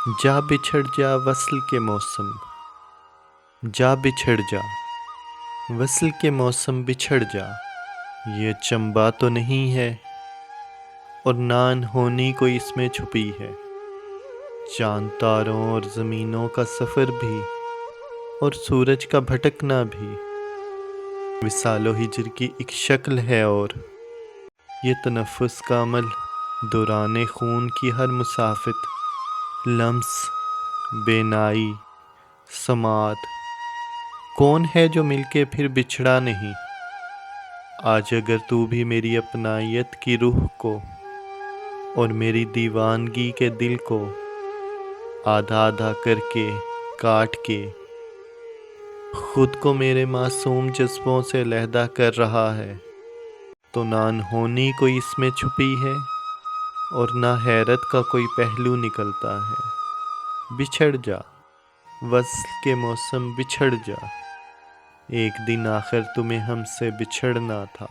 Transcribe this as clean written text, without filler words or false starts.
جا بچھڑ جا وصل کے موسم، جا بچھڑ جا وصل کے موسم بچھڑ جا، یہ چنبا تو نہیں ہے اور نہ انہونی کوئی اس میں چھپی ہے۔ چاند تاروں اور زمینوں کا سفر بھی اور سورج کا بھٹکنا بھی وصال و ہجر کی ایک شکل ہے، اور یہ تنفس کا عمل دوران خون کی ہر مسافت، لمس، بینائی، سماعت، کون ہے جو مل کے پھر بچھڑا نہیں؟ آج اگر تو بھی میری اپنائیت کی روح کو اور میری دیوانگی کے دل کو آدھا آدھا کر کے کاٹ کے خود کو میرے معصوم جذبوں سے علیحدہ کر رہا ہے، تو نہ انہونی کوئی اس میں چھپی ہے اور نہ حیرت کا کوئی پہلو نکلتا ہے۔ بچھڑ جا وصل کے موسم بچھڑ جا، ایک دن آخر تمہیں ہم سے بچھڑنا تھا۔